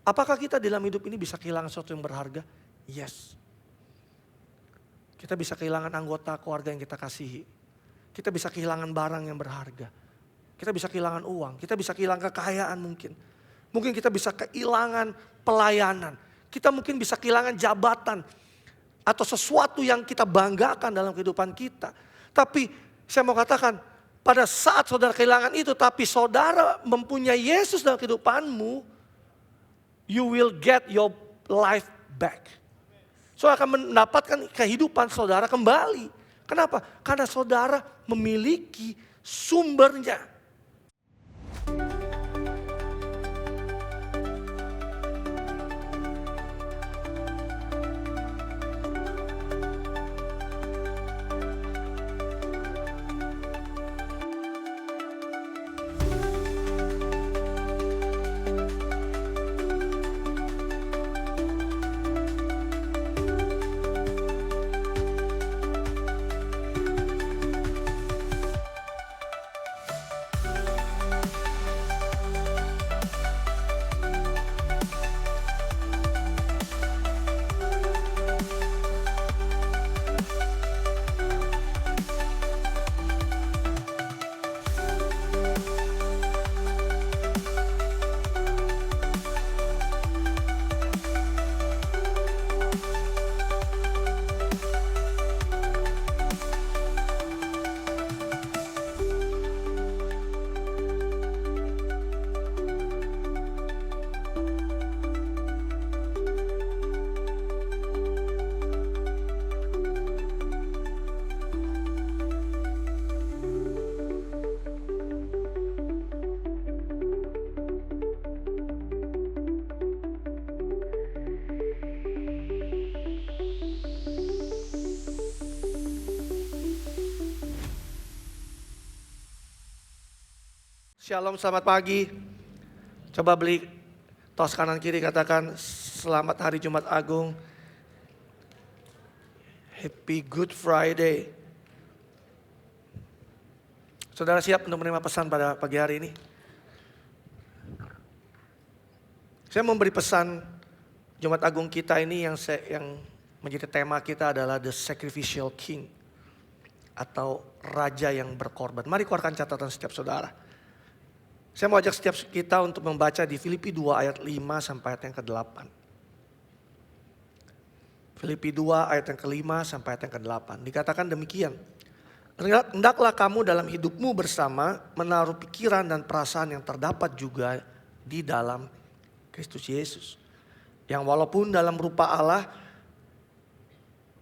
Apakah kita dalam hidup ini bisa kehilangan sesuatu yang berharga? Yes. Kita bisa kehilangan anggota keluarga yang kita kasihi. Kita bisa kehilangan barang yang berharga. Kita bisa kehilangan uang. Kita bisa kehilangan kekayaan mungkin. Mungkin kita bisa kehilangan pelayanan. Kita mungkin bisa kehilangan jabatan. Atau sesuatu yang kita banggakan dalam kehidupan kita. Tapi saya mau katakan, pada saat saudara kehilangan itu, tapi saudara mempunyai Yesus dalam kehidupanmu, you will get your life back. Saudara akan mendapatkan kehidupan saudara kembali. Kenapa? Karena saudara memiliki sumbernya. Shalom, selamat pagi. Coba beli tos kanan kiri, katakan selamat hari Jumat Agung. Happy Good Friday. Saudara siap untuk menerima pesan pada pagi hari ini? Saya memberi pesan Jumat Agung kita ini yang menjadi tema kita adalah The Sacrificial King. Atau Raja yang berkorban. Mari keluarkan catatan setiap saudara. Saya mau ajak setiap kita untuk membaca di Filipi 2 ayat 5 sampai ayat yang ke-8. Filipi 2 ayat yang ke-5 sampai ayat yang ke-8. Dikatakan demikian. Hendaklah kamu dalam hidupmu bersama menaruh pikiran dan perasaan yang terdapat juga di dalam Kristus Yesus. Yang walaupun dalam rupa Allah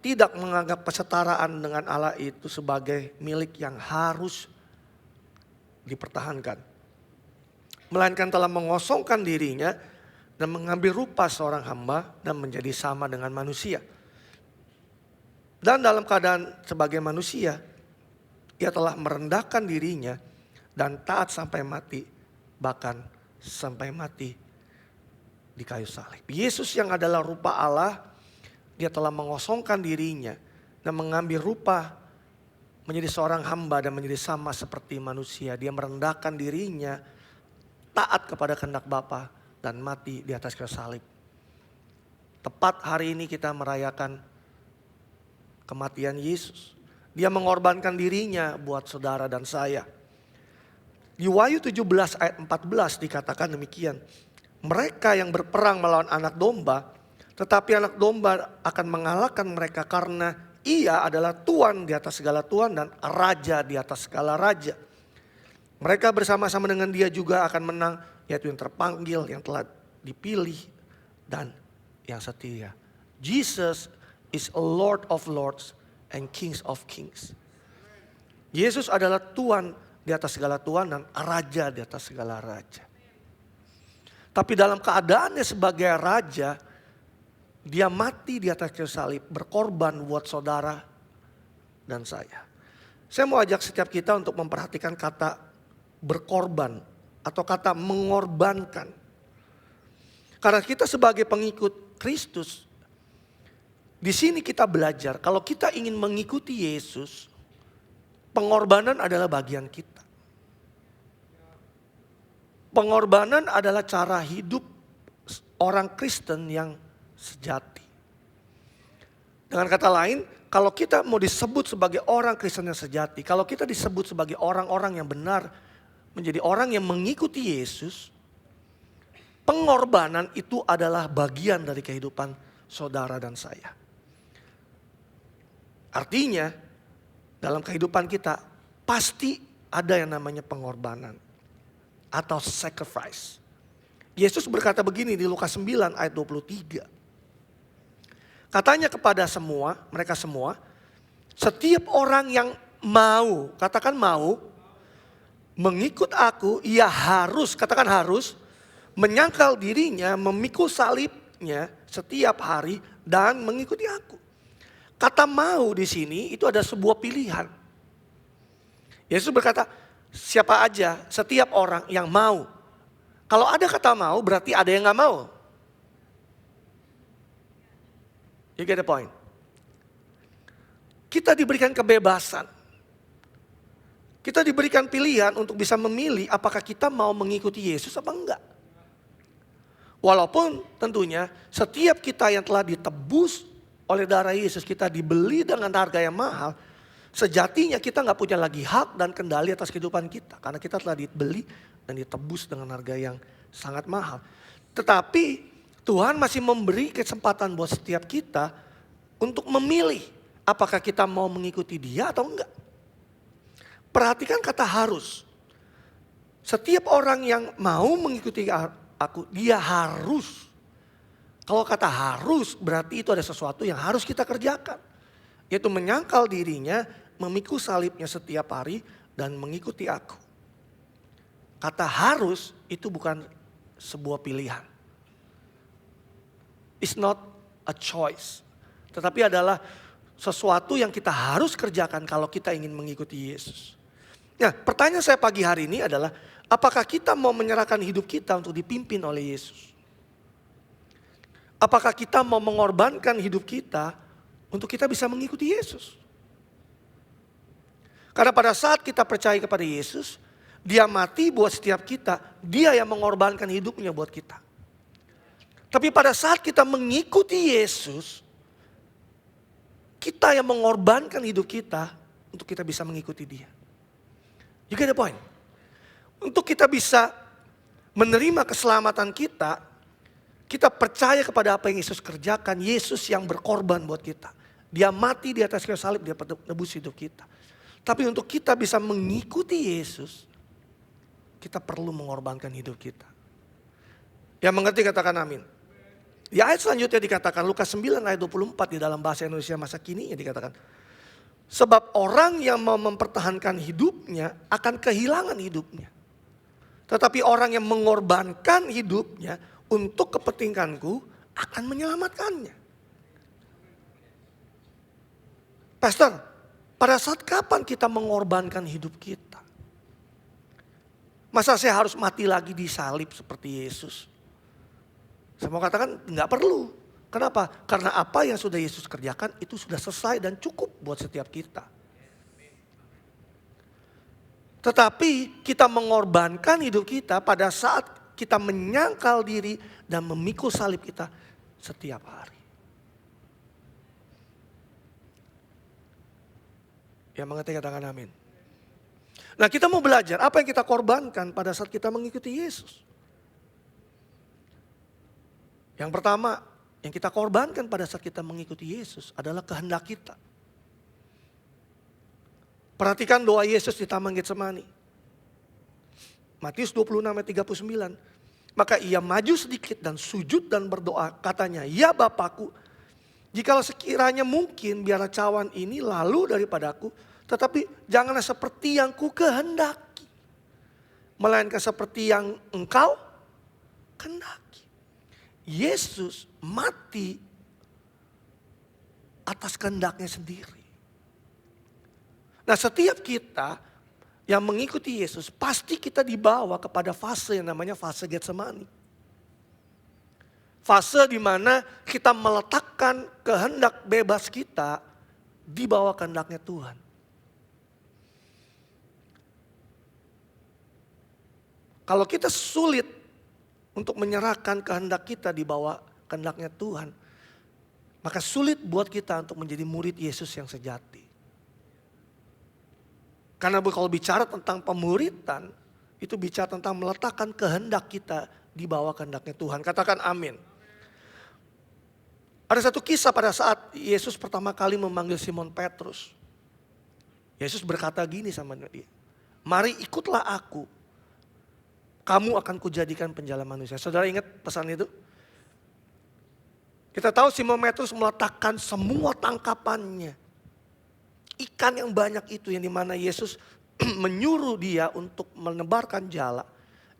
tidak menganggap kesetaraan dengan Allah itu sebagai milik yang harus dipertahankan. Melainkan telah mengosongkan dirinya dan mengambil rupa seorang hamba dan menjadi sama dengan manusia. Dan dalam keadaan sebagai manusia, ia telah merendahkan dirinya dan taat sampai mati, bahkan sampai mati di kayu salib. Yesus yang adalah rupa Allah, dia telah mengosongkan dirinya dan mengambil rupa menjadi seorang hamba dan menjadi sama seperti manusia. Dia merendahkan dirinya, taat kepada kehendak Bapa dan mati di atas kayu salib. Tepat hari ini kita merayakan kematian Yesus. Dia mengorbankan dirinya buat saudara dan saya. Di Wahyu 17 ayat 14 dikatakan demikian. Mereka yang berperang melawan anak domba, tetapi anak domba akan mengalahkan mereka karena ia adalah Tuhan di atas segala Tuhan dan Raja di atas segala Raja. Mereka bersama-sama dengan dia juga akan menang, yaitu yang terpanggil, yang telah dipilih, dan yang setia. Jesus is a Lord of Lords and Kings of Kings. Yesus adalah Tuhan di atas segala Tuhan dan Raja di atas segala Raja. Tapi dalam keadaannya sebagai Raja, dia mati di atas kayu salib, berkorban buat saudara dan saya. Saya mau ajak setiap kita untuk memperhatikan kata berkorban atau kata mengorbankan. Karena kita sebagai pengikut Kristus, di sini kita belajar kalau kita ingin mengikuti Yesus, pengorbanan adalah bagian kita. Pengorbanan adalah cara hidup orang Kristen yang sejati. Dengan kata lain, kalau kita mau disebut sebagai orang Kristen yang sejati, kalau kita disebut sebagai orang-orang yang benar, menjadi orang yang mengikuti Yesus, pengorbanan itu adalah bagian dari kehidupan saudara dan saya. Artinya, dalam kehidupan kita pasti ada yang namanya pengorbanan atau sacrifice. Yesus berkata begini di Lukas 9 ayat 23. Katanya kepada semua, mereka semua, setiap orang yang mau, katakan mau, mengikut aku, ia harus, katakan harus, menyangkal dirinya, memikul salibnya setiap hari dan mengikuti aku. Kata mau di sini itu ada sebuah pilihan. Yesus berkata, siapa aja, setiap orang yang mau. Kalau ada kata mau berarti ada yang gak mau. You get the point? Kita diberikan kebebasan. Kita diberikan pilihan untuk bisa memilih apakah kita mau mengikuti Yesus apa enggak. Walaupun tentunya setiap kita yang telah ditebus oleh darah Yesus, kita dibeli dengan harga yang mahal. Sejatinya kita gak punya lagi hak dan kendali atas kehidupan kita. Karena kita telah dibeli dan ditebus dengan harga yang sangat mahal. Tetapi Tuhan masih memberi kesempatan buat setiap kita untuk memilih apakah kita mau mengikuti Dia atau enggak. Perhatikan kata harus. Setiap orang yang mau mengikuti aku, dia harus. Kalau kata harus berarti itu ada sesuatu yang harus kita kerjakan. Yaitu menyangkal dirinya, memikul salibnya setiap hari dan mengikuti aku. Kata harus itu bukan sebuah pilihan. It's not a choice. Tetapi adalah sesuatu yang kita harus kerjakan kalau kita ingin mengikuti Yesus. Nah, pertanyaan saya pagi hari ini adalah, apakah kita mau menyerahkan hidup kita untuk dipimpin oleh Yesus? Apakah kita mau mengorbankan hidup kita untuk kita bisa mengikuti Yesus? Karena pada saat kita percaya kepada Yesus, Dia mati buat setiap kita, Dia yang mengorbankan hidupnya buat kita. Tapi pada saat kita mengikuti Yesus, kita yang mengorbankan hidup kita untuk kita bisa mengikuti Dia. You get the point? Untuk kita bisa menerima keselamatan kita, kita percaya kepada apa yang Yesus kerjakan, Yesus yang berkorban buat kita. Dia mati di atas kayu salib, Dia menebus hidup kita. Tapi untuk kita bisa mengikuti Yesus, kita perlu mengorbankan hidup kita. Yang mengerti katakan amin. Di ayat selanjutnya dikatakan, Lukas 9 ayat 24 di dalam bahasa Indonesia masa kini dikatakan. Sebab orang yang mau mempertahankan hidupnya akan kehilangan hidupnya. Tetapi orang yang mengorbankan hidupnya untuk kepentinganku akan menyelamatkannya. Pastor, pada saat kapan kita mengorbankan hidup kita? Masa saya harus mati lagi di salib seperti Yesus? Saya mau katakan enggak perlu. Kenapa? Karena apa yang sudah Yesus kerjakan itu sudah selesai dan cukup buat setiap kita. Tetapi kita mengorbankan hidup kita pada saat kita menyangkal diri dan memikul salib kita setiap hari. Yang mengerti katakan amin. Nah, kita mau belajar apa yang kita korbankan pada saat kita mengikuti Yesus. Yang pertama, yang kita korbankan pada saat kita mengikuti Yesus adalah kehendak kita. Perhatikan doa Yesus di Taman Getsemani. Matius 26 ayat 39. Maka ia maju sedikit dan sujud dan berdoa, katanya, ya Bapakku, jikalau sekiranya mungkin biarlah cawan ini lalu daripadaku, tetapi janganlah seperti yang ku kehendaki, melainkan seperti yang Engkau kehendaki. Yesus mati atas kehendaknya sendiri. Nah, setiap kita yang mengikuti Yesus, pasti kita dibawa kepada fase yang namanya fase Getsemani. Fase di mana kita meletakkan kehendak bebas kita di bawah kehendaknya Tuhan. Kalau kita sulit untuk menyerahkan kehendak kita di bawah kehendaknya Tuhan, maka sulit buat kita untuk menjadi murid Yesus yang sejati. Karena kalau bicara tentang pemuridan, itu bicara tentang meletakkan kehendak kita di bawah kehendaknya Tuhan. Katakan amin. Ada satu kisah pada saat Yesus pertama kali memanggil Simon Petrus. Yesus berkata gini sama dia, mari ikutlah aku, kamu akan kujadikan penjala manusia. Saudara ingat pesan itu? Kita tahu Simon Petrus meletakkan semua tangkapannya. Ikan yang banyak itu yang dimana Yesus menyuruh dia untuk menebarkan jala.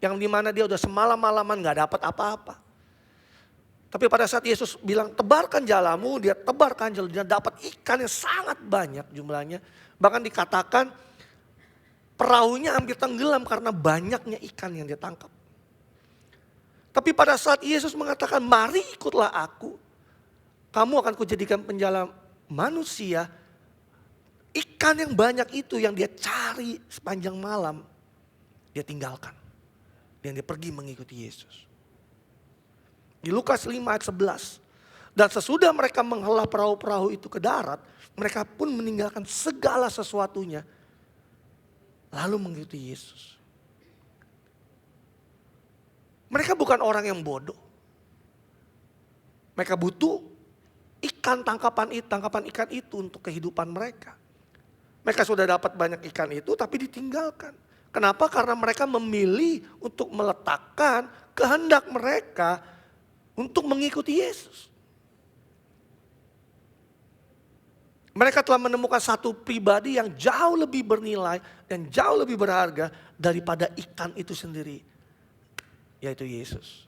Yang dimana dia udah semalam-malaman gak dapat apa-apa. Tapi pada saat Yesus bilang tebarkan jalamu, dia tebarkan jala, dia dapat ikan yang sangat banyak jumlahnya. Bahkan dikatakan perahunya hampir tenggelam karena banyaknya ikan yang dia tangkap. Tapi pada saat Yesus mengatakan mari ikutlah aku, kamu akan kujadikan penjala manusia. Ikan yang banyak itu yang dia cari sepanjang malam, dia tinggalkan. Dan dia pergi mengikuti Yesus. Di Lukas 5 ayat 11. Dan sesudah mereka menghela perahu-perahu itu ke darat, mereka pun meninggalkan segala sesuatunya. Lalu mengikuti Yesus. Mereka bukan orang yang bodoh. Mereka butuh tangkapan ikan itu untuk kehidupan mereka. Mereka sudah dapat banyak ikan itu tapi ditinggalkan. Kenapa? Karena mereka memilih untuk meletakkan kehendak mereka untuk mengikuti Yesus. Mereka telah menemukan satu pribadi yang jauh lebih bernilai dan jauh lebih berharga daripada ikan itu sendiri, yaitu Yesus.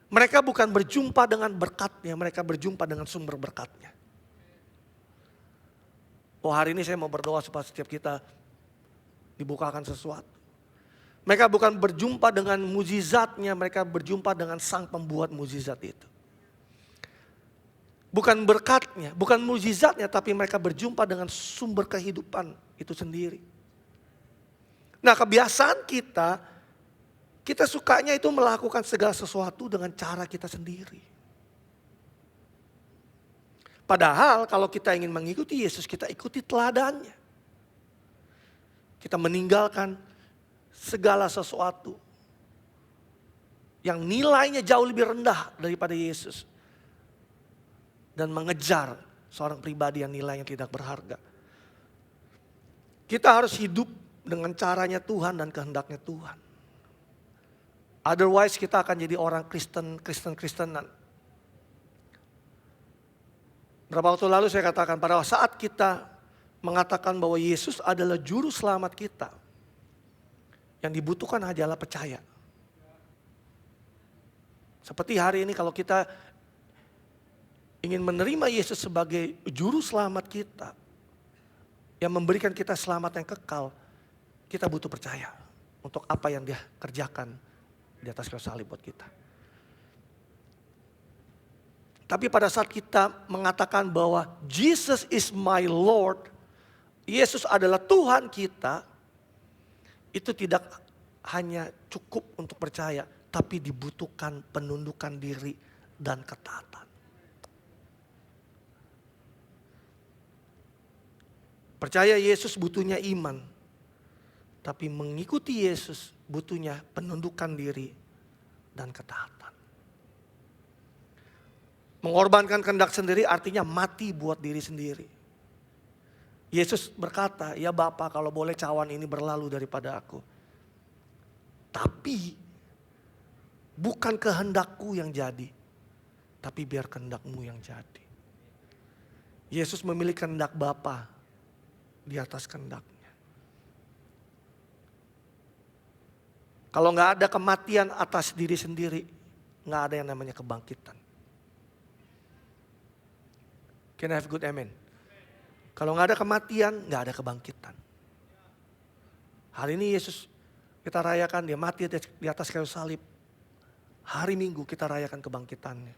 Mereka bukan berjumpa dengan berkatnya, mereka berjumpa dengan sumber berkatnya. Oh, hari ini saya mau berdoa supaya setiap kita dibukakan sesuatu. Mereka bukan berjumpa dengan mukjizatnya, mereka berjumpa dengan sang pembuat mukjizat itu. Bukan berkatnya, bukan mukjizatnya, tapi mereka berjumpa dengan sumber kehidupan itu sendiri. Nah, kebiasaan kita sukanya itu melakukan segala sesuatu dengan cara kita sendiri. Padahal kalau kita ingin mengikuti Yesus, kita ikuti teladannya. Kita meninggalkan segala sesuatu yang nilainya jauh lebih rendah daripada Yesus. Dan mengejar seorang pribadi yang nilainya tidak berharga. Kita harus hidup dengan caranya Tuhan dan kehendaknya Tuhan. Otherwise kita akan jadi orang Kristenan. Berapa waktu lalu saya katakan pada saat kita mengatakan bahwa Yesus adalah juru selamat kita. Yang dibutuhkan hanyalah percaya. Seperti hari ini kalau kita ingin menerima Yesus sebagai juru selamat kita. Yang memberikan kita selamat yang kekal. Kita butuh percaya untuk apa yang dia kerjakan di atas kayu salib buat kita. Tapi pada saat kita mengatakan bahwa Jesus is my Lord, Yesus adalah Tuhan kita, itu tidak hanya cukup untuk percaya, tapi dibutuhkan penundukan diri dan ketaatan. Percaya Yesus butuhnya iman, tapi mengikuti Yesus butuhnya penundukan diri dan ketaatan. Mengorbankan kehendak sendiri artinya mati buat diri sendiri. Yesus berkata, ya Bapa kalau boleh cawan ini berlalu daripada aku. Tapi bukan kehendakku yang jadi, tapi biar kehendakmu yang jadi. Yesus memilih kehendak Bapa di atas kehendaknya. Kalau gak ada kematian atas diri sendiri, gak ada yang namanya kebangkitan. Can I have good amen? Kalau gak ada kematian, gak ada kebangkitan. Hari ini Yesus kita rayakan, dia mati di atas kayu salib. Hari Minggu kita rayakan kebangkitannya.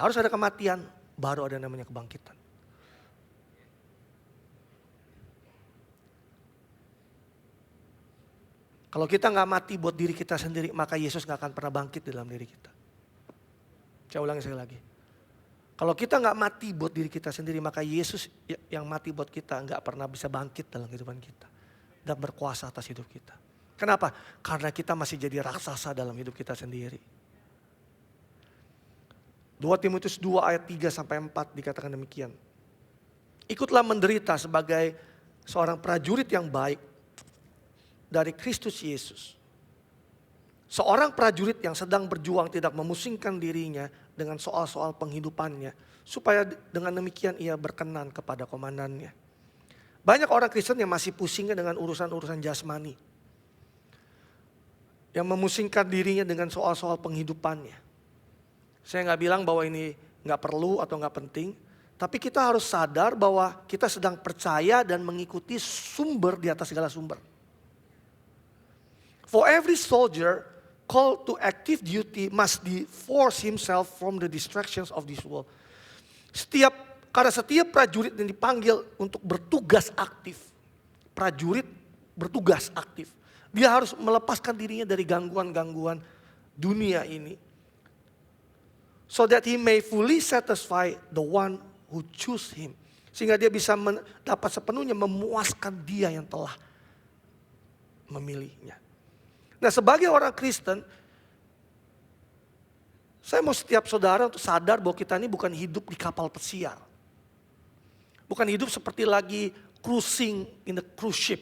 Harus ada kematian, baru ada namanya kebangkitan. Kalau kita nggak mati buat diri kita sendiri, maka Yesus nggak akan pernah bangkit di dalam diri kita. Saya ulangi sekali lagi. Kalau kita nggak mati buat diri kita sendiri, maka Yesus yang mati buat kita nggak pernah bisa bangkit dalam kehidupan kita. Dan berkuasa atas hidup kita. Kenapa? Karena kita masih jadi raksasa dalam hidup kita sendiri. 2 Timotius 2 ayat 3-4 dikatakan demikian. Ikutlah menderita sebagai seorang prajurit yang baik dari Kristus Yesus. Seorang prajurit yang sedang berjuang tidak memusingkan dirinya dengan soal-soal penghidupannya. Supaya dengan demikian ia berkenan kepada komandannya. Banyak orang Kristen yang masih pusingnya dengan urusan-urusan jasmani. Yang memusingkan dirinya dengan soal-soal penghidupannya. Saya nggak bilang bahwa ini nggak perlu atau nggak penting. Tapi kita harus sadar bahwa kita sedang percaya dan mengikuti sumber di atas segala sumber. For every soldier called to active duty must divorce himself from the distractions of this world. Karena setiap prajurit yang dipanggil untuk bertugas aktif. Prajurit bertugas aktif. Dia harus melepaskan dirinya dari gangguan-gangguan dunia ini. So that he may fully satisfy the one who choose him. Sehingga dia bisa dapat sepenuhnya memuaskan dia yang telah memilihnya. Nah, sebagai orang Kristen, saya mau setiap saudara untuk sadar bahwa kita ini bukan hidup di kapal pesiar. Bukan hidup seperti lagi cruising in the cruise ship.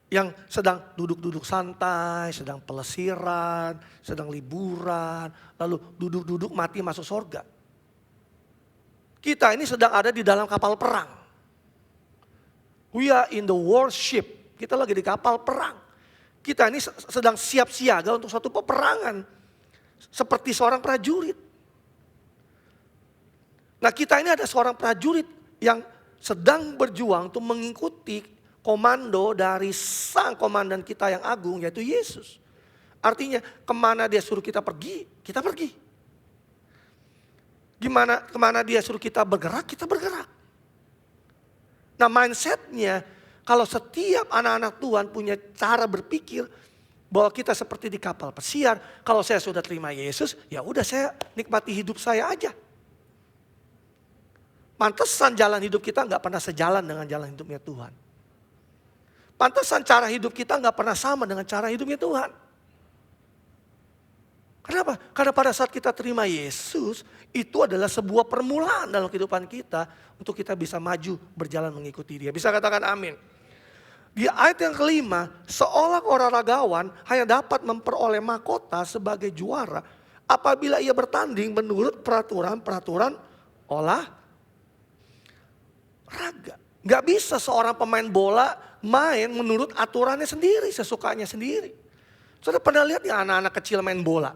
Yang sedang duduk-duduk santai, sedang pelesiran, sedang liburan, lalu duduk-duduk mati masuk surga. Kita ini sedang ada di dalam kapal perang. We are in the war ship. Kita lagi di kapal perang. Kita ini sedang siap siaga untuk suatu peperangan. Seperti seorang prajurit. Nah, kita ini ada seorang prajurit yang sedang berjuang untuk mengikuti komando dari sang komandan kita yang agung, yaitu Yesus. Artinya kemana dia suruh kita pergi, kita pergi. Kemana dia suruh kita bergerak. Nah, mindsetnya kalau setiap anak-anak Tuhan punya cara berpikir bahwa kita seperti di kapal pesiar. Kalau saya sudah terima Yesus, ya udah saya nikmati hidup saya aja. Pantesan jalan hidup kita nggak pernah sejalan dengan jalan hidupnya Tuhan. Pantesan cara hidup kita nggak pernah sama dengan cara hidupnya Tuhan. Kenapa? Karena pada saat kita terima Yesus, itu adalah sebuah permulaan dalam kehidupan kita untuk kita bisa maju berjalan mengikuti Dia. Bisa katakan amin. Di ayat yang kelima, seorang olahragawan hanya dapat memperoleh mahkota sebagai juara apabila ia bertanding menurut peraturan-peraturan olahraga. Gak bisa seorang pemain bola main menurut aturannya sendiri, sesukanya sendiri. Saudara pernah lihat ya anak-anak kecil main bola?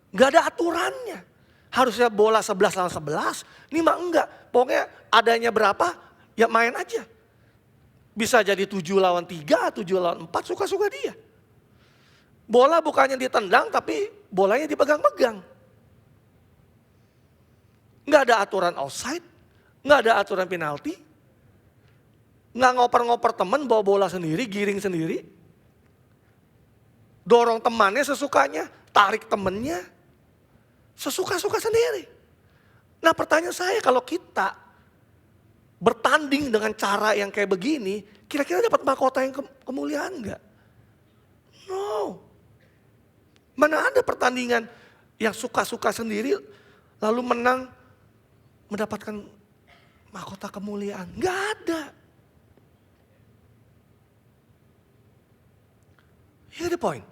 Gak ada aturannya. Harusnya bola 11 lawan 11, ini mah enggak. Pokoknya adanya berapa, ya main aja. Bisa jadi 7 lawan 3, 7 lawan 4, suka-suka dia. Bola bukannya ditendang tapi bolanya dipegang-pegang. Nggak ada aturan offside, nggak ada aturan penalti. Nggak ngoper-ngoper teman bawa bola sendiri, giring sendiri. Dorong temannya sesukanya, tarik temennya. Sesuka-suka sendiri. Nah pertanyaan saya, kalau kita bertanding dengan cara yang kayak begini, kira-kira dapat mahkota yang kemuliaan enggak? No. Mana ada pertandingan yang suka-suka sendiri lalu menang mendapatkan mahkota kemuliaan? Enggak ada. Here's the point.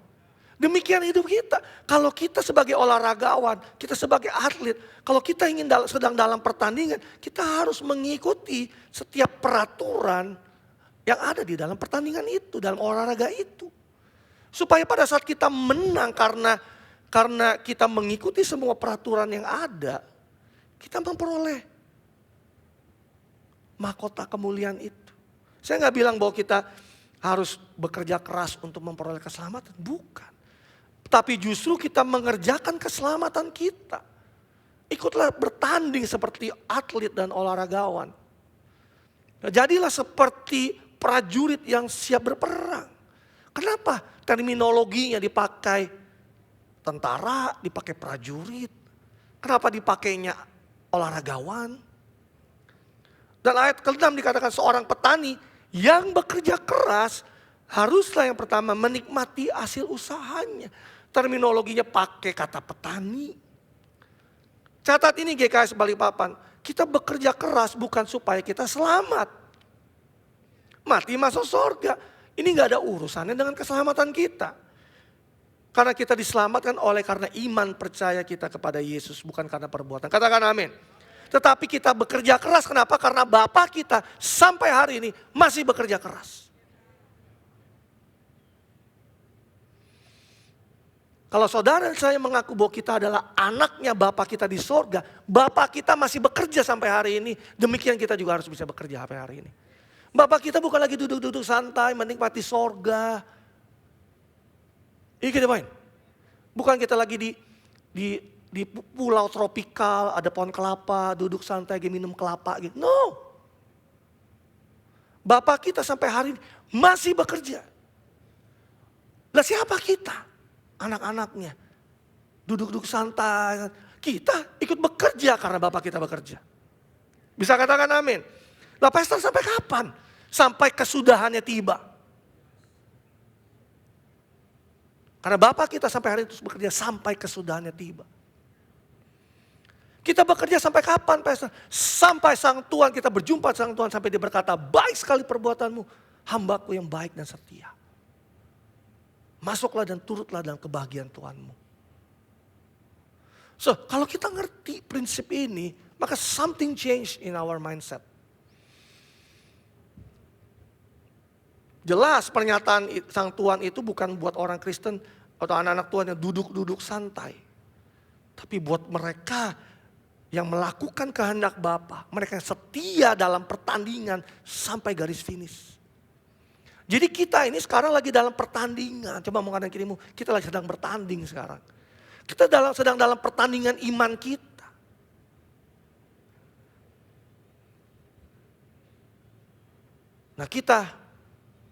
Demikian hidup kita. Kalau kita sebagai olahragawan, kita sebagai atlet, kalau kita sedang dalam pertandingan, kita harus mengikuti setiap peraturan yang ada di dalam pertandingan itu, dalam olahraga itu. Supaya pada saat kita menang karena kita mengikuti semua peraturan yang ada, kita memperoleh mahkota kemuliaan itu. Saya nggak bilang bahwa kita harus bekerja keras untuk memperoleh keselamatan, bukan. Tapi justru kita mengerjakan keselamatan kita. Ikutlah bertanding seperti atlet dan olahragawan. Nah, jadilah seperti prajurit yang siap berperang. Kenapa terminologinya dipakai tentara, dipakai prajurit? Kenapa dipakainya olahragawan? Dan ayat ke-6 dikatakan seorang petani yang bekerja keras haruslah yang pertama menikmati hasil usahanya. Terminologinya pakai kata petani. Catat ini GKS Balikpapan, kita bekerja keras bukan supaya kita selamat. Mati masuk surga. Ini gak ada urusannya dengan keselamatan kita. Karena kita diselamatkan karena iman percaya kita kepada Yesus, bukan karena perbuatan. Katakan amin. Tetapi kita bekerja keras, kenapa? Karena Bapa kita sampai hari ini masih bekerja keras. Kalau saudara dan saya mengaku bahwa kita adalah anaknya Bapa kita di sorga, Bapa kita masih bekerja sampai hari ini, demikian kita juga harus bisa bekerja sampai hari ini. Bapa kita bukan lagi duduk-duduk santai menikmati sorga. Ini kita main. Bukan kita lagi di pulau tropikal, ada pohon kelapa, duduk santai, minum kelapa gitu. No. Bapak kita sampai hari ini masih bekerja. Lah siapa kita? Anak-anaknya. Duduk-duduk santai. Kita ikut bekerja karena Bapak kita bekerja. Bisa katakan amin. Lah pastor sampai kapan? Sampai kesudahannya tiba. Karena Bapak kita sampai hari itu bekerja sampai kesudahannya tiba. Kita bekerja sampai kapan pastor? Sampai sang Tuhan, kita berjumpa sang Tuhan sampai dia berkata, baik sekali perbuatanmu, hambaku yang baik dan setia. Masuklah dan turutlah dalam kebahagiaan Tuhanmu. So, kalau kita ngerti prinsip ini, maka something change in our mindset. Jelas pernyataan sang Tuhan itu bukan buat orang Kristen atau anak-anak Tuhan yang duduk-duduk santai. Tapi buat mereka yang melakukan kehendak Bapa, mereka yang setia dalam pertandingan sampai garis finish. Jadi kita ini sekarang lagi dalam pertandingan. Coba mau kanan kirimu, kita lagi sedang bertanding sekarang. Kita sedang dalam pertandingan iman kita. Nah kita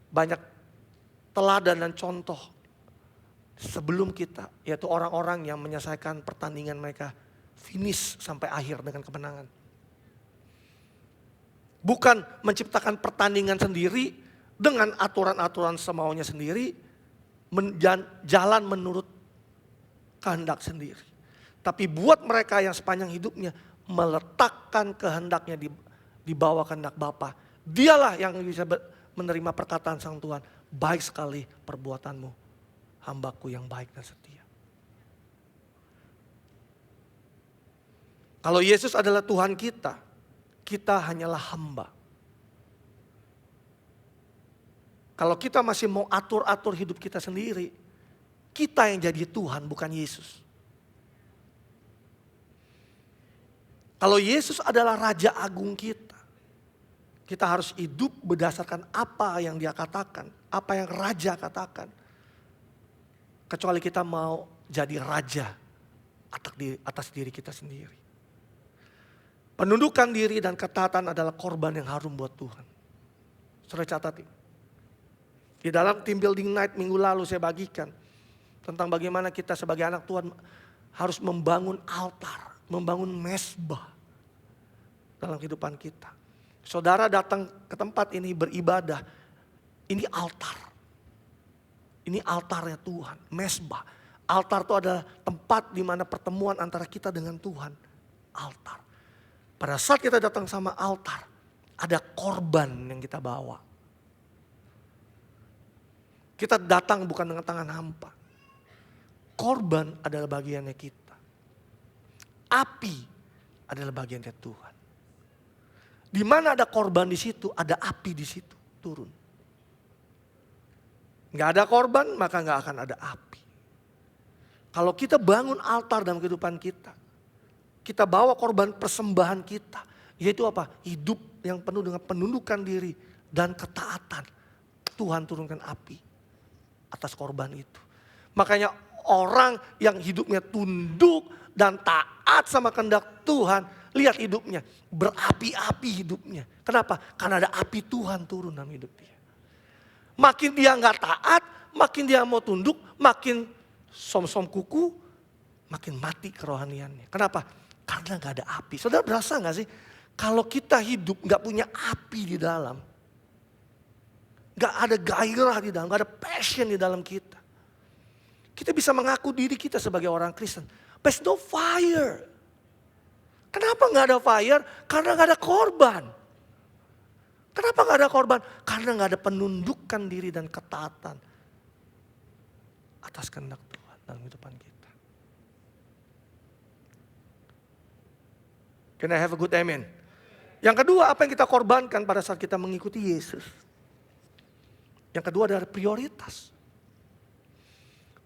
banyak teladan dan contoh sebelum kita, yaitu orang-orang yang menyelesaikan pertandingan mereka finish sampai akhir dengan kemenangan. Bukan menciptakan pertandingan sendiri dengan aturan-aturan semaunya sendiri, jalan menurut kehendak sendiri. Tapi buat mereka yang sepanjang hidupnya meletakkan kehendaknya di bawah kehendak Bapa, dialah yang bisa menerima perkataan sang Tuhan, baik sekali perbuatanmu, hambaku yang baik dan setia. Kalau Yesus adalah Tuhan kita, kita hanyalah hamba. Kalau kita masih mau atur-atur hidup kita sendiri, kita yang jadi Tuhan bukan Yesus. Kalau Yesus adalah Raja Agung kita, kita harus hidup berdasarkan apa yang dia katakan, apa yang Raja katakan. Kecuali kita mau jadi Raja atas diri kita sendiri. Penundukan diri dan ketaatan adalah korban yang harum buat Tuhan. Saudara catat ini. Di dalam team building night minggu lalu saya bagikan tentang bagaimana kita sebagai anak Tuhan harus membangun altar, membangun mezbah dalam kehidupan kita. Saudara datang ke tempat ini beribadah, ini altar. Ini altarnya Tuhan, mezbah. Altar itu adalah tempat di mana pertemuan antara kita dengan Tuhan. Altar. Pada saat kita datang sama altar, ada korban yang kita bawa. Kita datang bukan dengan tangan hampa. Korban adalah bagiannya kita. Api adalah bagiannya Tuhan. Di mana ada korban di situ, ada api di situ turun. Gak ada korban, maka gak akan ada api. Kalau kita bangun altar dalam kehidupan kita, kita bawa korban persembahan kita, yaitu apa? Hidup yang penuh dengan penundukan diri dan ketaatan. Tuhan turunkan api atas korban itu. Makanya orang yang hidupnya tunduk dan taat sama kehendak Tuhan, lihat hidupnya, berapi-api hidupnya. Kenapa? Karena ada api Tuhan turun dalam hidup dia. Makin dia gak taat, makin dia mau tunduk, makin som-som kuku, makin mati kerohaniannya. Kenapa? Karena gak ada api. Saudara berasa gak sih? Kalau kita hidup gak punya api di dalam, gak ada gairah di dalam, gak ada passion di dalam kita. Kita bisa mengaku diri kita sebagai orang Kristen. There's no fire. Kenapa gak ada fire? Karena gak ada korban. Kenapa gak ada korban? Karena gak ada penundukan diri dan ketaatan atas kehendak Tuhan dalam kehidupan kita. Can I have a good amen? Yang kedua, apa yang kita korbankan pada saat kita mengikuti Yesus? Yang kedua adalah prioritas.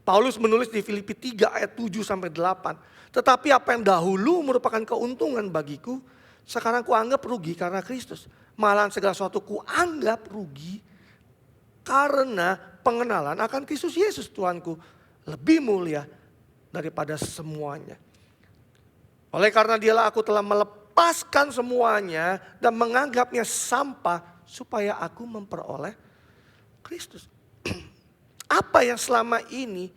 Paulus menulis di Filipi 3 ayat 7 sampai 8. Tetapi apa yang dahulu merupakan keuntungan bagiku, sekarang kuanggap rugi karena Kristus. Malahan segala sesuatu kuanggap rugi karena pengenalan akan Kristus Yesus Tuhanku lebih mulia daripada semuanya. Oleh karena dialah aku telah melepaskan semuanya dan menganggapnya sampah supaya aku memperoleh Kristus. Apa yang selama ini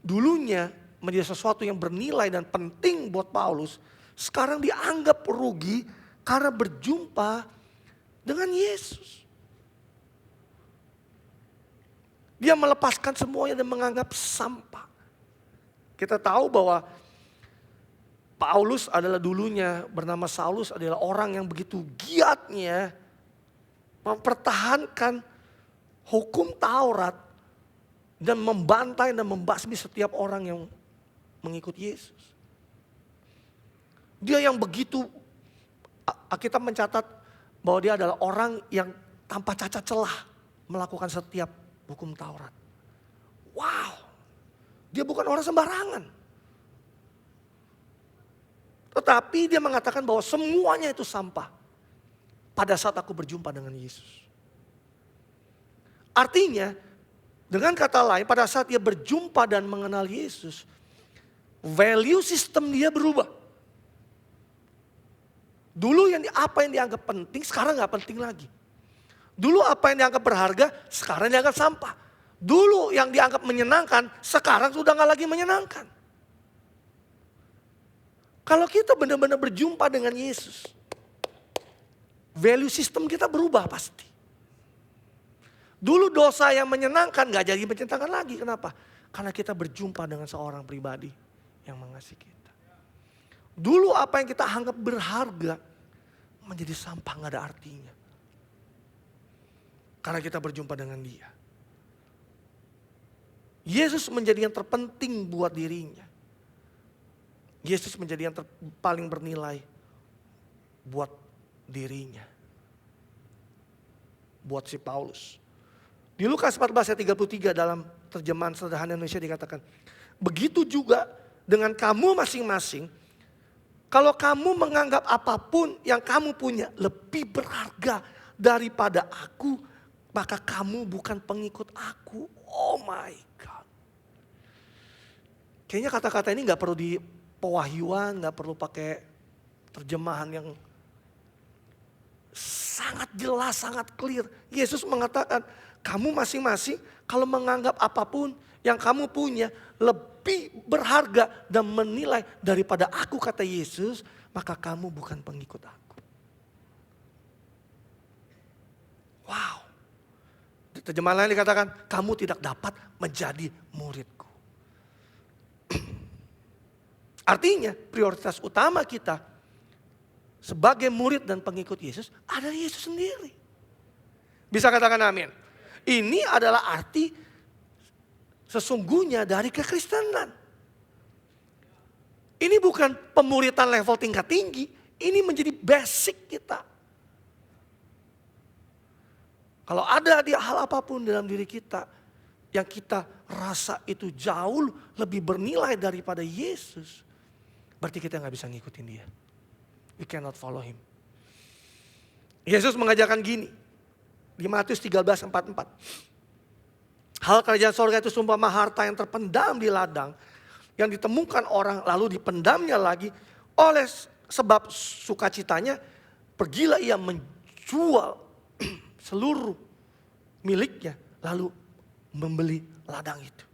dulunya menjadi sesuatu yang bernilai dan penting buat Paulus, sekarang dianggap rugi karena berjumpa dengan Yesus. Dia melepaskan semuanya dan menganggap sampah. Kita tahu bahwa Paulus adalah dulunya bernama Saulus, adalah orang yang begitu giatnya mempertahankan hukum Taurat dan membantai dan membasmi setiap orang yang mengikut Yesus. Dia yang begitu, kita mencatat bahwa dia adalah orang yang tanpa cacat celah melakukan setiap hukum Taurat. Wow, dia bukan orang sembarangan. Tetapi dia mengatakan bahwa semuanya itu sampah pada saat aku berjumpa dengan Yesus. Artinya, dengan kata lain, pada saat dia berjumpa dan mengenal Yesus, value system dia berubah. Dulu apa yang dianggap penting, sekarang gak penting lagi. Dulu apa yang dianggap berharga, sekarang dianggap sampah. Dulu yang dianggap menyenangkan, sekarang sudah gak lagi menyenangkan. Kalau kita benar-benar berjumpa dengan Yesus, value system kita berubah pasti. Dulu dosa yang menyenangkan gak jadi menyenangkan lagi. Kenapa? Karena kita berjumpa dengan seorang pribadi yang mengasihi kita. Dulu apa yang kita anggap berharga menjadi sampah, gak ada artinya. Karena kita berjumpa dengan dia. Yesus menjadi yang terpenting buat dirinya. Yesus menjadi yang paling bernilai buat dirinya. Buat si Paulus. Di Lukas 14 ayat 33 dalam terjemahan sederhana Indonesia dikatakan, begitu juga dengan kamu masing-masing, kalau kamu menganggap apapun yang kamu punya lebih berharga daripada aku, maka kamu bukan pengikut aku. Oh my God. Kayaknya kata-kata ini gak perlu di pewahyuan, gak perlu pakai terjemahan yang sangat jelas, sangat clear. Yesus mengatakan, kamu masing-masing kalau menganggap apapun yang kamu punya lebih berharga dan menilai daripada aku, kata Yesus, maka kamu bukan pengikut aku. Wow. Di terjemahan lain dikatakan, kamu tidak dapat menjadi muridku. Artinya prioritas utama kita sebagai murid dan pengikut Yesus adalah Yesus sendiri. Bisa katakan amin. Ini adalah arti sesungguhnya dari kekristenan. Ini bukan pemuritan level tingkat tinggi. Ini menjadi basic kita. Kalau ada di hal apapun dalam diri kita yang kita rasa itu jauh lebih bernilai daripada Yesus, berarti kita gak bisa ngikutin dia. We cannot follow him. Yesus mengajarkan gini. Di Matius 13:44. Hal kerajaan sorga itu seumpama harta yang terpendam di ladang, yang ditemukan orang lalu dipendamnya lagi, oleh sebab sukacitanya pergilah ia menjual seluruh miliknya lalu membeli ladang itu.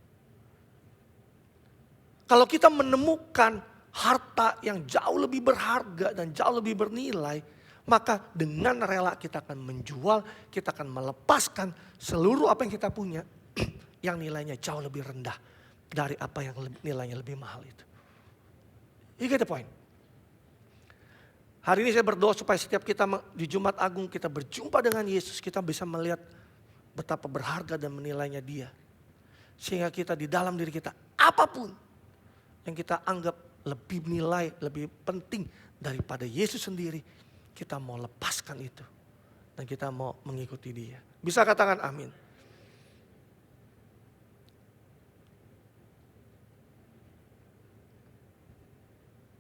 Kalau kita menemukan harta yang jauh lebih berharga dan jauh lebih bernilai, maka dengan rela kita akan menjual, kita akan melepaskan seluruh apa yang kita punya yang nilainya jauh lebih rendah dari apa yang nilainya lebih mahal itu. You get the point? Hari ini saya berdoa supaya setiap kita di Jumat Agung kita berjumpa dengan Yesus, kita bisa melihat betapa berharga dan menilainya Dia. Sehingga kita di dalam diri kita apapun yang kita anggap lebih nilai, lebih penting daripada Yesus sendiri, kita mau lepaskan itu. Dan kita mau mengikuti Dia. Bisa katakan amin.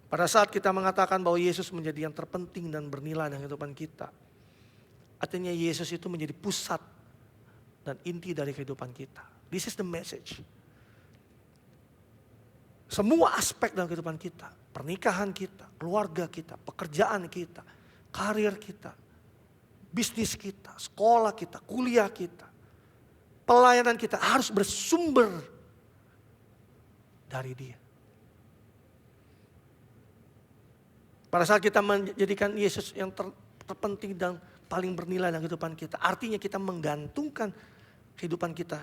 Pada saat kita mengatakan bahwa Yesus menjadi yang terpenting dan bernilai dalam kehidupan kita, artinya Yesus itu menjadi pusat dan inti dari kehidupan kita. This is the message. Semua aspek dalam kehidupan kita, pernikahan kita, keluarga kita, pekerjaan kita, karir kita, bisnis kita, sekolah kita, kuliah kita, pelayanan kita harus bersumber dari Dia. Pada saat kita menjadikan Yesus yang terpenting dan paling bernilai dalam kehidupan kita, artinya kita menggantungkan kehidupan kita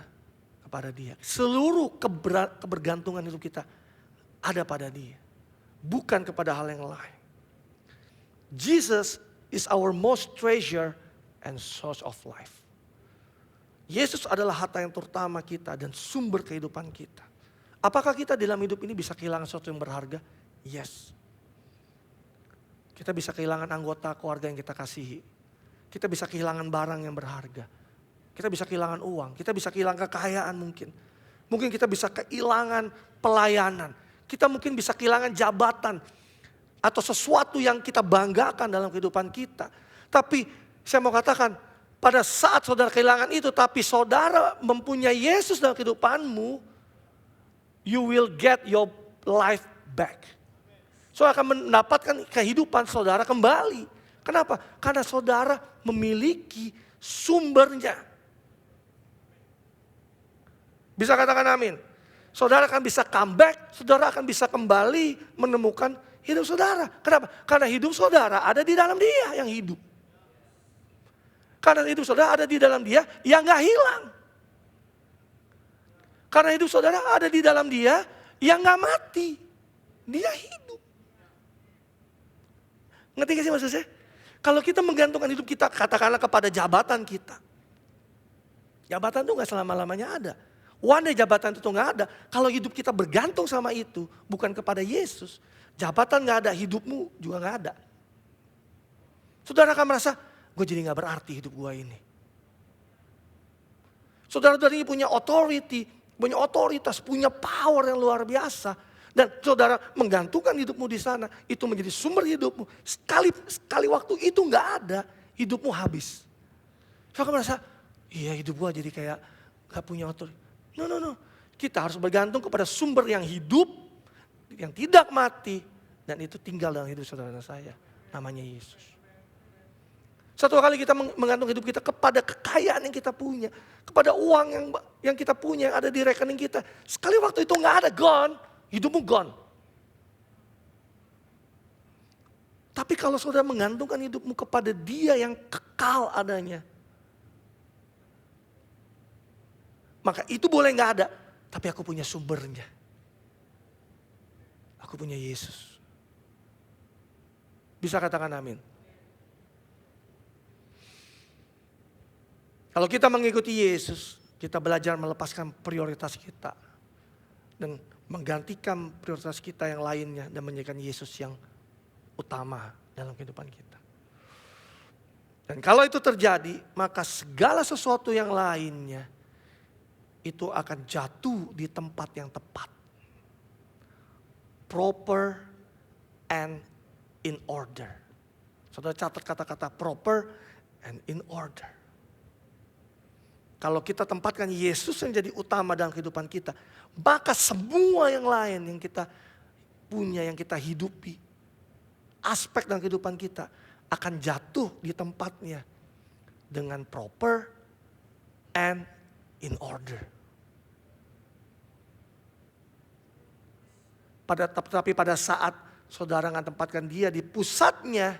kepada Dia. Seluruh kebergantungan hidup kita ada pada Dia, bukan kepada hal yang lain. Jesus is our most treasure and source of life. Yesus adalah harta yang terutama kita dan sumber kehidupan kita. Apakah kita dalam hidup ini bisa kehilangan sesuatu yang berharga? Yes. Kita bisa kehilangan anggota keluarga yang kita kasihi. Kita bisa kehilangan barang yang berharga. Kita bisa kehilangan uang. Kita bisa kehilangan kekayaan mungkin. Mungkin kita bisa kehilangan pelayanan. Kita mungkin bisa kehilangan jabatan. Atau sesuatu yang kita banggakan dalam kehidupan kita. Tapi saya mau katakan, pada saat saudara kehilangan itu, tapi saudara mempunyai Yesus dalam kehidupanmu, you will get your life back. Saudara akan mendapatkan kehidupan saudara kembali. Kenapa? Karena saudara memiliki sumbernya. Bisa katakan amin. Saudara akan bisa comeback, saudara akan bisa kembali menemukan hidup saudara. Kenapa? Karena hidup saudara ada di dalam Dia yang hidup. Karena hidup saudara ada di dalam Dia yang gak hilang. Karena hidup saudara ada di dalam Dia yang gak mati. Dia hidup. Ngerti gak sih maksud saya? Kalau kita menggantungkan hidup kita katakanlah kepada jabatan kita. Jabatan itu gak selama-lamanya ada. One day jabatan itu gak ada. Kalau hidup kita bergantung sama itu, bukan kepada Yesus. Jabatan gak ada, hidupmu juga gak ada. Saudara akan merasa, gue jadi gak berarti hidup gue ini. Saudara-saudara ini punya authority, punya otoritas, punya power yang luar biasa. Dan saudara menggantungkan hidupmu di sana, itu menjadi sumber hidupmu. Sekali waktu itu gak ada, hidupmu habis. Saudara merasa, iya hidup gue jadi kayak gak punya otoritas. No. Kita harus bergantung kepada sumber yang hidup, yang tidak mati. Dan itu tinggal dalam hidup saudara saya, namanya Yesus. Satu kali kita menggantung hidup kita kepada kekayaan yang kita punya. Kepada uang yang kita punya, yang ada di rekening kita. Sekali waktu itu gak ada, gone. Hidupmu gone. Tapi kalau saudara menggantungkan hidupmu kepada Dia yang kekal adanya. Maka itu boleh gak ada. Tapi aku punya sumbernya. Aku punya Yesus. Bisa katakan amin. Kalau kita mengikuti Yesus, kita belajar melepaskan prioritas kita. Dan menggantikan prioritas kita yang lainnya dan menjadikan Yesus yang utama dalam kehidupan kita. Dan kalau itu terjadi, maka segala sesuatu yang lainnya itu akan jatuh di tempat yang tepat. Proper and in order. Saudara catat kata-kata proper and in order. Kalau kita tempatkan Yesus yang jadi utama dalam kehidupan kita, maka semua yang lain yang kita punya, yang kita hidupi, aspek dalam kehidupan kita akan jatuh di tempatnya dengan proper and in order. Tapi pada saat saudara nggak tempatkan dia di pusatnya,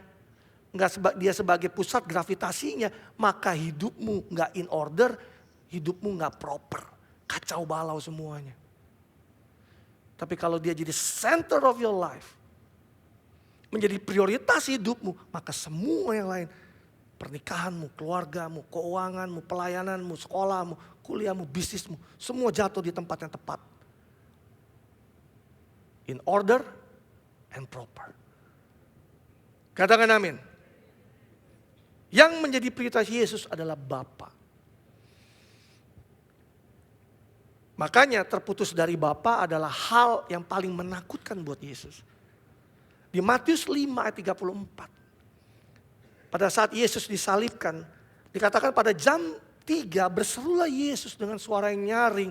dia sebagai pusat gravitasinya, maka hidupmu nggak in order, hidupmu nggak proper, kacau balau semuanya. Tapi kalau dia jadi center of your life, menjadi prioritas hidupmu, maka semua yang lain, pernikahanmu, keluargamu, keuanganmu, pelayananmu, sekolahmu, kuliahmu, bisnismu, semua jatuh di tempat yang tepat. In order and proper. Katakan amin. Yang menjadi prioritas Yesus adalah Bapa. Makanya terputus dari Bapa adalah hal yang paling menakutkan buat Yesus. Di Matius 5 ayat 34. Pada saat Yesus disalibkan, dikatakan pada jam 3 berserulah Yesus dengan suara yang nyaring.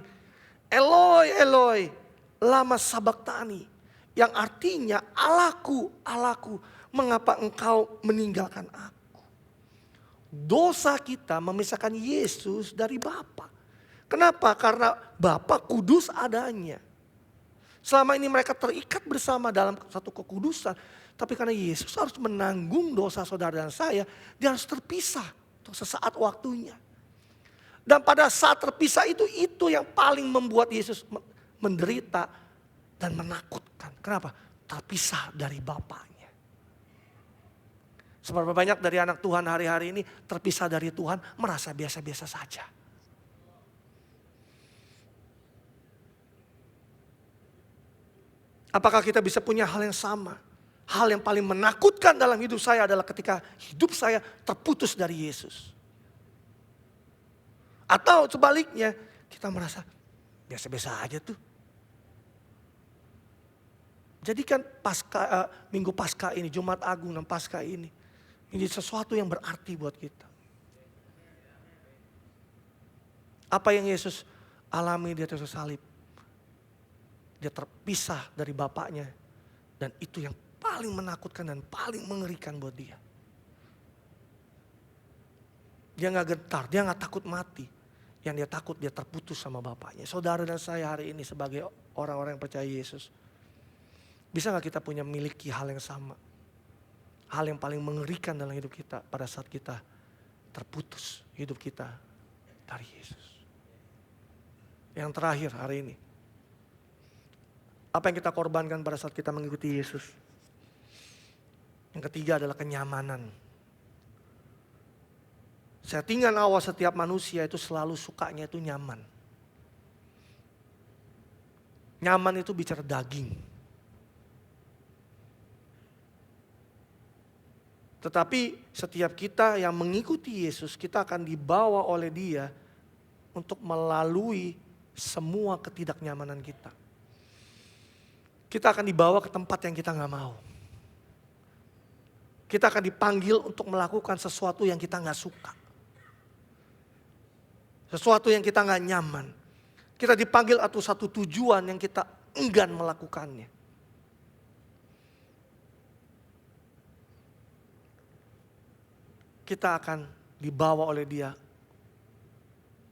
Eloi, Eloi, lama sabachthani. Yang artinya, Allahku, Allahku, mengapa engkau meninggalkan aku? Dosa kita memisahkan Yesus dari Bapa. Kenapa? Karena Bapa kudus adanya. Selama ini mereka terikat bersama dalam satu kekudusan. Tapi karena Yesus harus menanggung dosa saudara dan saya, dia harus terpisah untuk sesaat waktunya. Dan pada saat terpisah itu yang paling membuat Yesus menderita dan menakutkan. Kenapa? Terpisah dari Bapaknya. Seberapa banyak dari anak Tuhan hari-hari ini terpisah dari Tuhan merasa biasa-biasa saja. Apakah kita bisa punya hal yang sama? Hal yang paling menakutkan dalam hidup saya adalah ketika hidup saya terputus dari Yesus. Atau sebaliknya kita merasa biasa-biasa aja tuh. Jadikan Minggu Paskah ini, Jumat Agung dan Paskah ini sesuatu yang berarti buat kita. Apa yang Yesus alami di atas salib? Dia terpisah dari Bapaknya. Dan itu yang paling menakutkan dan paling mengerikan buat dia. Dia gak gentar, dia gak takut mati. Yang dia takut dia terputus sama Bapaknya. Saudara dan saya hari ini sebagai orang-orang yang percaya Yesus. Bisa gak kita miliki hal yang sama? Hal yang paling mengerikan dalam hidup kita pada saat kita terputus hidup kita dari Yesus. Yang terakhir hari ini. Apa yang kita korbankan pada saat kita mengikuti Yesus? Yang ketiga adalah kenyamanan. Settingan awal setiap manusia itu selalu sukanya itu nyaman. Nyaman itu bicara daging. Tetapi setiap kita yang mengikuti Yesus, kita akan dibawa oleh Dia untuk melalui semua ketidaknyamanan kita. Kita akan dibawa ke tempat yang kita gak mau. Kita akan dipanggil untuk melakukan sesuatu yang kita gak suka. Sesuatu yang kita gak nyaman. Kita dipanggil atau satu tujuan yang kita enggan melakukannya. Kita akan dibawa oleh Dia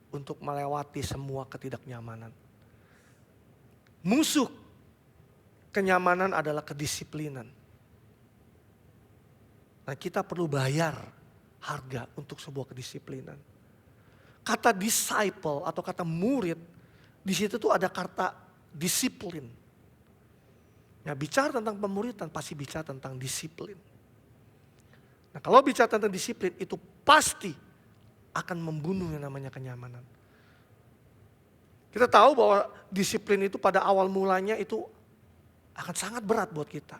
untuk melewati semua ketidaknyamanan. Musuh kenyamanan adalah kedisiplinan. Nah, kita perlu bayar harga untuk sebuah kedisiplinan. Kata disciple atau kata murid, di situ tuh ada kata disiplin. Nah, bicara tentang pemuridan pasti bicara tentang disiplin. Nah, kalau bicara tentang disiplin itu pasti akan membunuh yang namanya kenyamanan. Kita tahu bahwa disiplin itu pada awal mulanya itu akan sangat berat buat kita.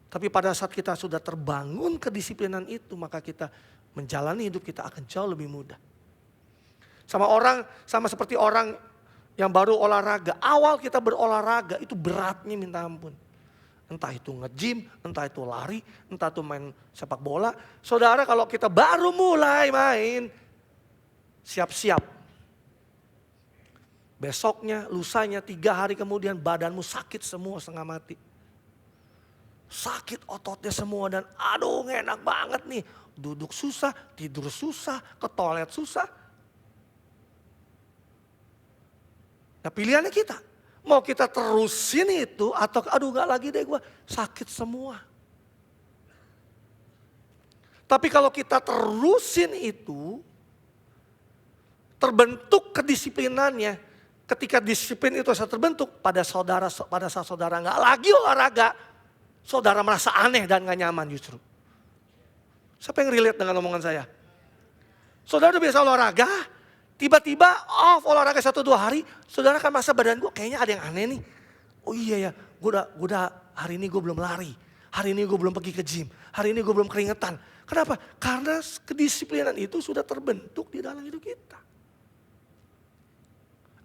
Tapi pada saat kita sudah terbangun kedisiplinan itu, maka kita menjalani hidup kita akan jauh lebih mudah. Sama seperti orang yang baru olahraga. Awal kita berolahraga itu beratnya minta ampun. Entah itu nge-gym, entah itu lari, entah itu main sepak bola. Saudara, kalau kita baru mulai main, siap-siap. Besoknya, lusanya, 3 hari kemudian badanmu sakit semua setengah mati. Sakit ototnya semua dan aduh enak banget nih. Duduk susah, tidur susah, ke toilet susah. Nah, pilihannya kita Mau kita terusin itu atau aduh gak lagi deh gue, sakit semua. Tapi kalau kita terusin itu, terbentuk kedisiplinannya. Ketika disiplin itu sudah terbentuk, pada saat saudara nggak lagi olahraga, saudara merasa aneh dan nggak nyaman justru. Siapa yang relate dengan omongan saya? Saudara udah biasa olahraga, tiba-tiba off olahraga 1-2 hari, saudara kan merasa badan gue kayaknya ada yang aneh nih. Oh iya ya, gue udah hari ini gue belum lari, hari ini gue belum pergi ke gym, hari ini gue belum keringetan. Kenapa? Karena kedisiplinan itu sudah terbentuk di dalam hidup kita.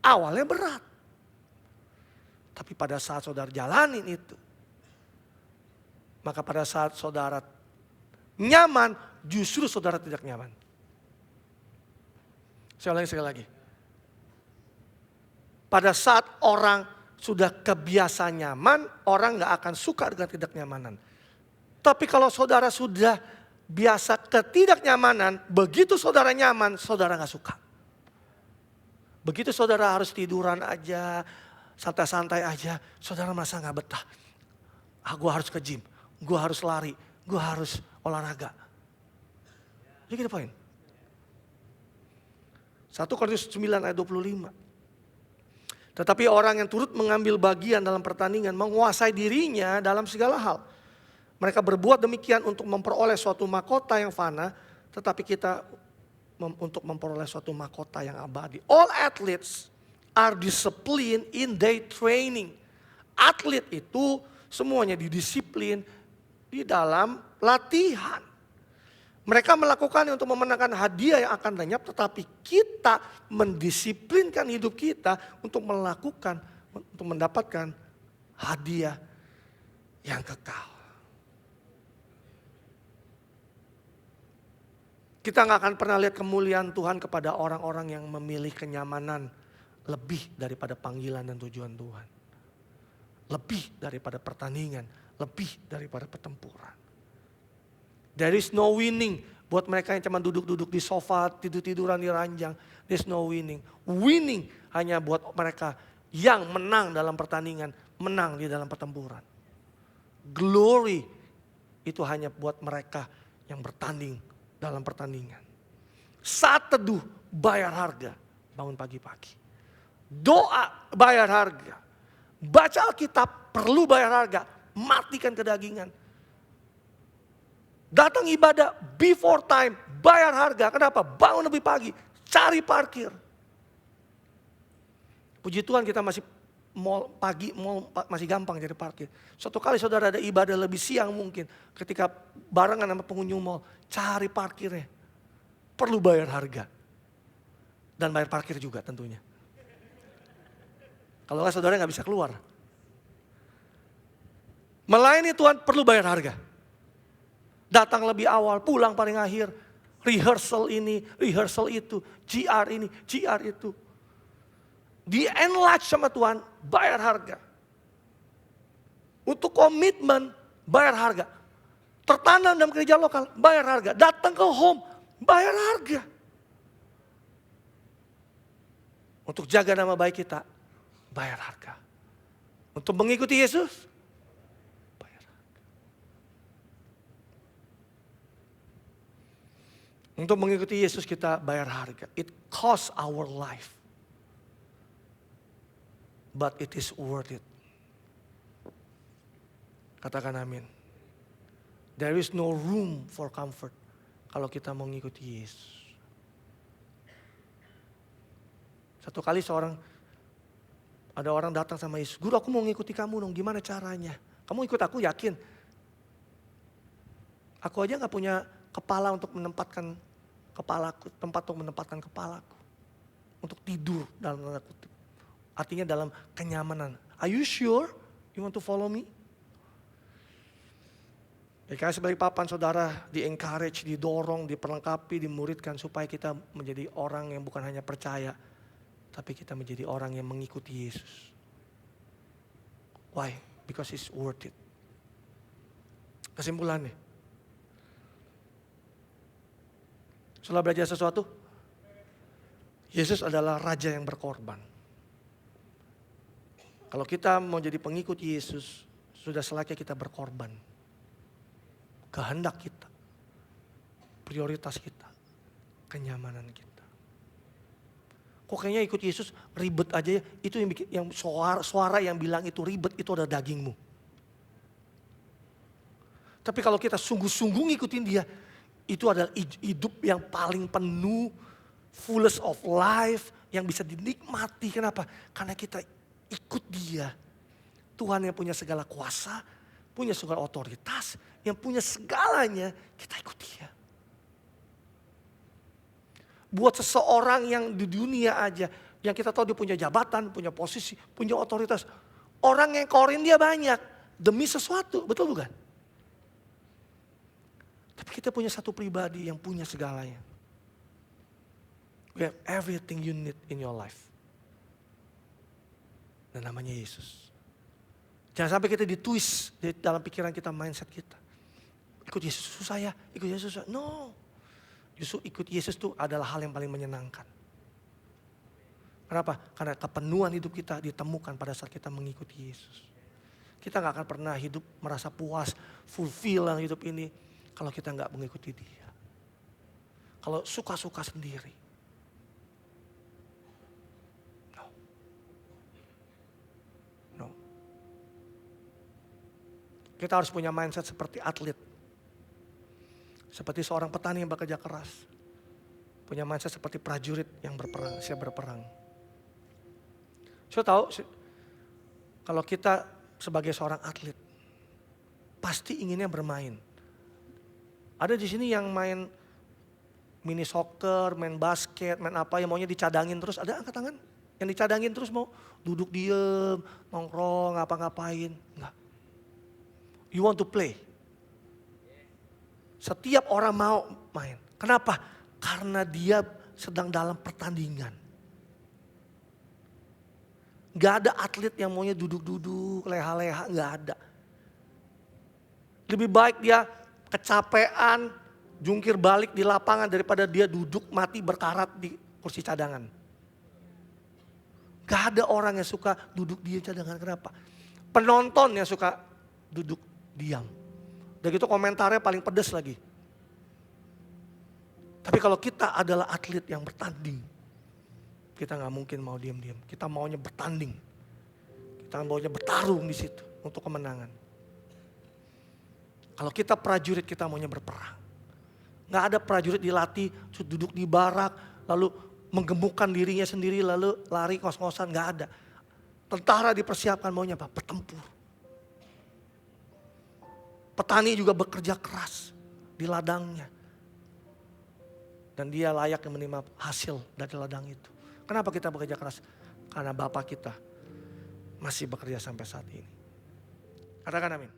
Awalnya berat. Tapi pada saat saudara jalanin itu, maka pada saat saudara nyaman, justru saudara tidak nyaman. Saya ulangi sekali lagi. Pada saat orang sudah kebiasa nyaman, orang gak akan suka dengan ketidaknyamanan. Tapi kalau saudara sudah biasa ketidaknyamanan, begitu saudara nyaman, saudara gak suka. Begitu saudara harus tiduran aja, santai-santai aja, saudara merasa gak betah. Gue harus ke gym, gue harus lari, gue harus olahraga. You get the point? 1 Korintus 9 ayat 25. Tetapi orang yang turut mengambil bagian dalam pertandingan menguasai dirinya dalam segala hal. Mereka berbuat demikian untuk memperoleh suatu mahkota yang fana, tetapi kita untuk memperoleh suatu mahkota yang abadi. All athletes are disciplined in their training. Atlet itu semuanya didisiplin di dalam latihan. Mereka melakukannya untuk memenangkan hadiah yang akan lenyap, tetapi kita mendisiplinkan hidup kita untuk mendapatkan hadiah yang kekal. Kita gak akan pernah lihat kemuliaan Tuhan kepada orang-orang yang memilih kenyamanan lebih daripada panggilan dan tujuan Tuhan. Lebih daripada pertandingan, lebih daripada pertempuran. There is no winning buat mereka yang cuma duduk-duduk di sofa, tidur-tiduran di ranjang. There's no winning. Winning hanya buat mereka yang menang dalam pertandingan, menang di dalam pertempuran. Glory itu hanya buat mereka yang bertanding dalam pertandingan. Saat teduh bayar harga, bangun pagi-pagi. Doa bayar harga. Baca Alkitab perlu bayar harga, matikan kedagingan. Datang ibadah before time, bayar harga. Kenapa? Bangun lebih pagi, cari parkir. Puji Tuhan kita masih masih gampang cari parkir. Suatu kali saudara ada ibadah lebih siang mungkin, ketika barengan sama pengunjung mall, cari parkirnya. Perlu bayar harga. Dan bayar parkir juga tentunya. Kalau nggak saudara nggak bisa keluar. Melayani Tuhan perlu bayar harga. Datang lebih awal, pulang paling akhir. Rehearsal ini, rehearsal itu, GR ini, GR itu. Di enlarge sama Tuhan, bayar harga. Untuk komitmen, bayar harga. Tertanam dalam gereja lokal, bayar harga. Datang ke home, bayar harga. Untuk jaga nama baik kita, bayar harga. Untuk mengikuti Yesus, bayar harga. Untuk mengikuti Yesus kita bayar harga. It costs our life. But it is worth it. Katakan amin. There is no room for comfort kalau kita mau mengikuti Yesus. Satu kali ada orang datang sama Yesus, "Guru, aku mau mengikuti kamu dong, gimana caranya? Kamu ikut aku, yakin? Aku aja gak punya kepala untuk menempatkan kepalaku, tempat untuk menempatkan kepalaku. Untuk tidur dalam tanda kutip. Artinya dalam kenyamanan. Are you sure you want to follow me?" Karena sebagai papan saudara di-encourage, didorong, diperlengkapi, dimuridkan supaya kita menjadi orang yang bukan hanya percaya, tapi kita menjadi orang yang mengikuti Yesus. Why? Because it's worth it. Kesimpulannya. Setelah belajar sesuatu, Yesus adalah raja yang berkorban. Kalau kita mau jadi pengikut Yesus, sudah selayaknya kita berkorban. Kehendak kita, prioritas kita, kenyamanan kita. Kok kayaknya ikut Yesus ribet aja ya? Itu yang bikin, yang suara yang bilang itu ribet itu adalah dagingmu. Tapi kalau kita sungguh-sungguh ngikutin dia, itu adalah hidup yang paling penuh, fullest of life, yang bisa dinikmati. Kenapa? Karena kita ikut dia. Tuhan yang punya segala kuasa, punya segala otoritas, yang punya segalanya, kita ikut dia. Buat seseorang yang di dunia aja, yang kita tahu dia punya jabatan, punya posisi, punya otoritas. Orang yang korin dia banyak, demi sesuatu, betul bukan? Tapi kita punya satu pribadi yang punya segalanya. We have everything you need in your life. Dan namanya Yesus. Jangan sampai kita ditwist di dalam pikiran kita, mindset kita. Ikut Yesus susah ya, ikut Yesus susah. No. Justru ikut Yesus itu adalah hal yang paling menyenangkan. Kenapa? Karena kepenuhan hidup kita ditemukan pada saat kita mengikuti Yesus. Kita gak akan pernah hidup merasa puas, fulfill dalam hidup ini kalau kita gak mengikuti dia. Kalau suka-suka sendiri. Kita harus punya mindset seperti atlet. Seperti seorang petani yang bekerja keras. Punya mindset seperti prajurit yang berperang, siap berperang. Saya tahu kalau kita sebagai seorang atlet, pasti inginnya bermain. Ada di sini yang main mini soccer, main basket, main apa yang maunya dicadangin terus. Ada angkat tangan? Yang dicadangin terus mau duduk diem, nongkrong, ngapa-ngapain. Enggak. You want to play. Setiap orang mau main. Kenapa? Karena dia sedang dalam pertandingan. Gak ada atlet yang maunya duduk-duduk, leha-leha, gak ada. Lebih baik dia kecapean, jungkir balik di lapangan daripada dia duduk mati berkarat di kursi cadangan. Gak ada orang yang suka duduk di cadangan, kenapa? Penonton yang suka duduk diam. Dan gitu komentarnya paling pedes lagi. Tapi kalau kita adalah atlet yang bertanding, kita gak mungkin mau diam-diam. Kita maunya bertanding. Kita maunya bertarung di situ untuk kemenangan. Kalau kita prajurit, kita maunya berperang. Gak ada prajurit dilatih, duduk di barak, lalu menggemukkan dirinya sendiri, lalu lari kos-kosan, gak ada. Tentara dipersiapkan maunya apa? Bertempur. Petani juga bekerja keras di ladangnya. Dan dia layak menerima hasil dari ladang itu. Kenapa kita bekerja keras? Karena Bapa kita masih bekerja sampai saat ini. Katakan amin.